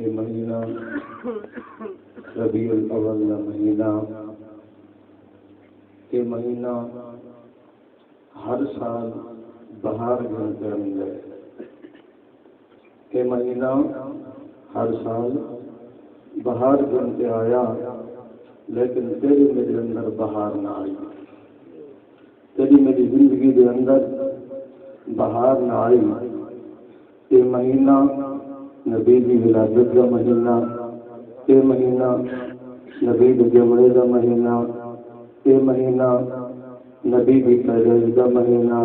یہ مہینہ ربیع الاول کا مہینہ، یہ مہینہ ہر سال بہار کے اندر، یہ مہینہ ہر سال بہار کے آیا، لیکن تیری میرے اندر بہار نہ آئی، تیری میری زندگی کے اندر بہار نہ آئی۔ یہ مہینہ نبی کی ولادت کا مہینہ، یہ مہینہ نبی کے جمعے کا مہینہ، یہ مہینہ نبی کی پیدائش کا مہینہ،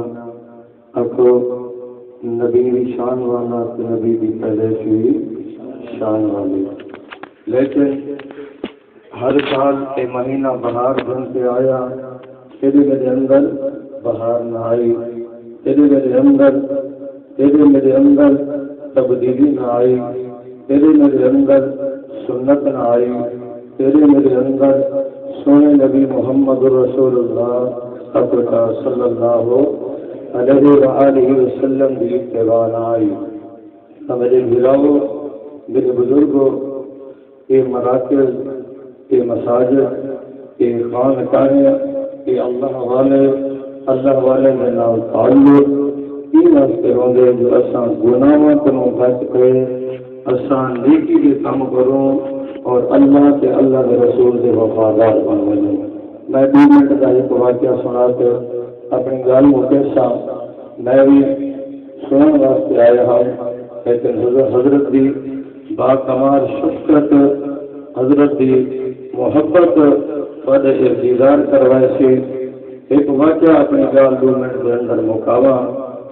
اکو نبی کی شان والا، نبی کی پیدائش کی شان والی، لیکن ہر سال یہ مہینہ بہار بن کے آیا، تیرے میرے اندر بہار نہ آئی، تیرے میرے اندر تبدیلی نہ آئی، تیرے میرے اندر سنت نہ آئی، تیرے میرے اندر سونے نبی محمد رسول اللہ صلی اللہ علیہ وآلہ وسلم کی اتباع نہ آئی۔ میرے بھراؤ، میرے بزرگوں، یہ مراکز، یہ مساجد، یہ خانقاہیں، یہ اللہ والے میں نام تعلق یہ واسطے ہوں گے جو اساں گناہوں کو بچ کے اساں نیکی کے کام کروں اور اللہ کے رسول کے وفادار بنوں۔ میں 2 منٹ کا ایک واقعہ سنا کے اپنی گل مکیسا، میں بھی سننے واسطے آیا ہوں، لیکن حضرت دی باکمال شفقت، حضرت دی محبت بڑے دیدار کروائے سی۔ ایک واقعہ اپنی گل 2 منٹ کے اندر مکاوا۔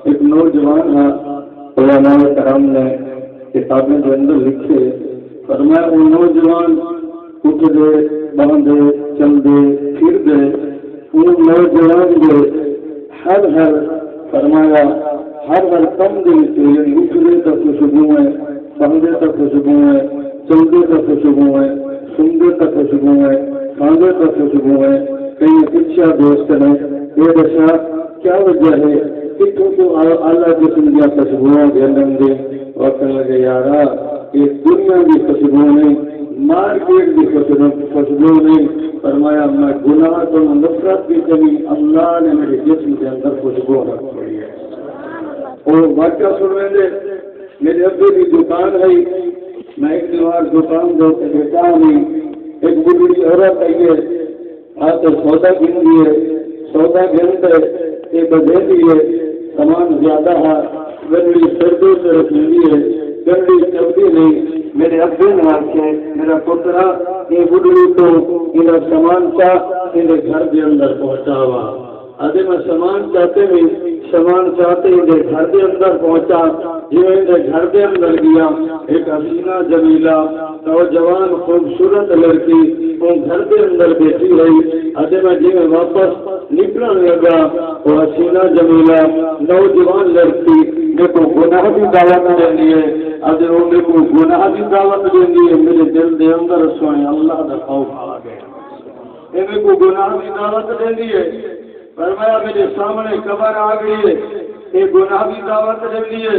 ایک نوجوان ہے، علماء کرام نے کتابیں کے اندر لکھے، فرمایا وہ نوجوان اٹھ دے، باندھے، چل دے، پھر دے، وہ نوجوان جو ہر فرمایا ہر کم دے اٹھ دے تو خوشبو ہے، باندھے تو خوشبو ہے، چل دے تو خوشبو ہے، سن دے تو خوشبو ہے، کھاندے تو خوشبو ہے۔ کئی پچھا دوست نے یہ دسا کیا وجہ ہے کتوں تو اللہ قسم کی خوشبوئیں گھر گے، وقت لگے یارا یہ دنیا کی خوشبو نہیں، مارکیٹ کی خوشبو نہیں۔ فرمایا میں گناہ تو نفرت کی کمی اللہ نے میرے جسم کے اندر خوشبو رکھ پڑی ہے۔ اور واقعہ سنیں گے، میرے ابے کی دکان ہے، میں ایک بار دکان دے کے بیٹا نہیں، ایک بڑی عورت آئی ہے، آتے سودا گن دیے، سودا گنتے ایک بدھیلی ہے، سامان زیادہ ہے، گنڈی سردوں سے رکھی ہے، گنڈی چلتی نہیں۔ میرے ابے نے آخے میرا پترا یہ بڑھڑی تو میرا سامان انہیں گھر کے اندر پہنچا ہوا، آدھے میں سامان چاہتے نہیں، سامان چاہتے انہیں گھر کے اندر پہنچا۔ جو انہیں گھر کے اندر گیا، ایک حسینہ جمیلہ نوجوان خوبصورت لڑکی وہ گھر کے اندر بیٹھی رہی۔ آدھے میں جی میں واپس نکلنے لگا، وہ حسینہ جمیلہ نوجوان لڑکی میرے کو گناہ کی دعوت دینی ہے، آدھے وہ میرے کو گناہ کی دعوت دینی ہے، میرے دل دے اندر سوئے اللہ کا خوف آ گیا۔ میرے کو گناہ کی دعوت دینی ہے، فرمایا میرے سامنے قبر آ گئی ہے، یہ گناہ کی دعوت دینی ہے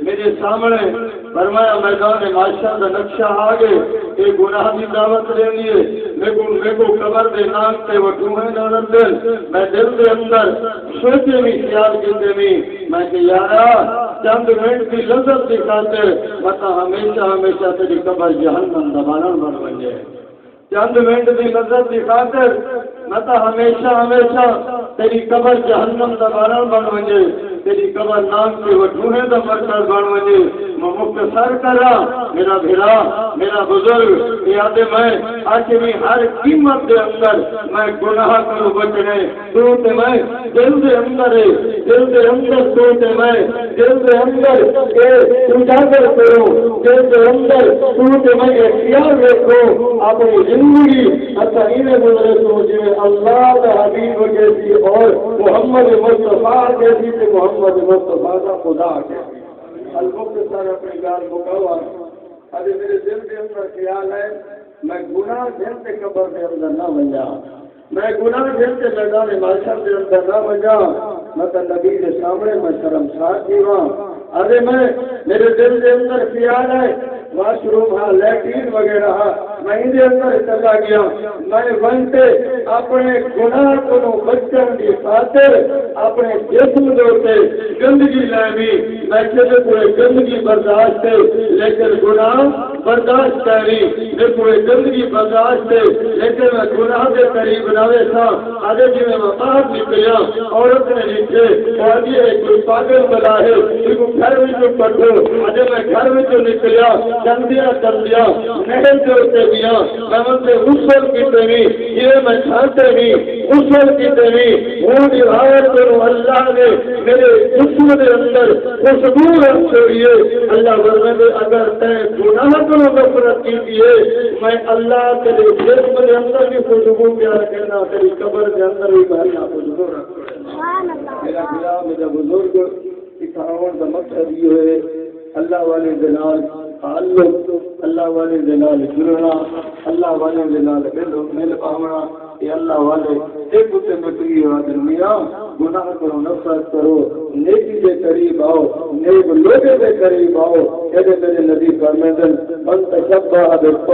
میرے سامنے۔ فرمایا میدان معاشر کا نقشہ آ گئے، یہ گناہ کی دعوت دینی ہے، میرے کو قبر دے نام سے وہ ٹوہے نظر دل، میں دل کے اندر سوچے بھی خیال کرتے بھی میں کہ یارا چند منٹ کی لذت کی خاطر متا ہمیشہ تیری قبر جہنم دا باران بن بن جائے۔ چند منٹ کی لذت کی خاطر متا ہمیشہ تیری قبر جہنم دا باران بن بن تیری قبر نام کے وہ ٹوہے دا مرکز بن بن۔ میں مختصر کرا میرا بھرا میرا بزرگ یاد میں آج بھی ہر قیمت کے اندر میں گناہ کروں بچنے تو میں دل کے اندر تو میں دل کے اندر اجاگر کروں، دل کے اندر تو میں اختیار رکھوں اپنی زندگی اچھا انہیں گزرے تو جو اللہ کا حبیب جیسی اور محمد مصطفیٰ جیسی سے محمد مصطفیٰ کا خدا کیسی۔ المختصر اپنی گال مکوا۔ ابھی میرے دل کے اندر خیال ہے میں گناہ دل کے قبر کے اندر نہ بن جاؤں، میں گناہ دل کے میدان معاشر کے اندر نہ بن جاؤں، میں تو نبی کے سامنے میں شرمسار کی ہوں۔ ابھی میں میرے دل کے اندر خیال ہے واش روم ہاں لیٹرین وغیرہ ہاں میں دے اندر چلا گیا میں وانتے اپنے گناہ کو بچن دی خاطر اپنے جسم دے اوتے گندگی لاوی میں کدے کوئی گندگی برداشت ہے لیکن گناہ برداشت کری میں کوئی گندگی برداشت ہے لیکن میں گناہ کے قریب نہ تھا آگے جی میں باہر نکلیا عورت نے نیچے اور یہ کوئی پاگل بلا ہے کو گھر میں جو پڑھو آج میں گھر میں جو نکلیا گندیاں کر دیا نہر کے ہوتے دیا میں ان سے غسل کی دینی یہ میں چھانتے نہیں غسل کی دینی وہ روایت کروں اللہ نے میرے جسم کے اندر خوشبو رکھ چھوڑیے اللہ ورنہ اگر تے گناہ کو نفرت کیجیے میں اللہ تیرے جسم کے اندر بھی خوشبو پیار کرنا تیری قبر کے اندر بھی بھرنا خوشبو رکھ میرا بزرگ سکھاؤن کا مقصد یہ ہے اللہ والے دلال تعلق اللہ والے دلال جڑنا اللہ والے دلال مل پاونا کہ اللہ والے ایک سے مٹری درمیاں گناہ کرو نفرت کرو نیکی کے قریب آؤ نیک لوگوں کے قریب آؤ میرے نبی فرمائیں من تشبہ بالقوم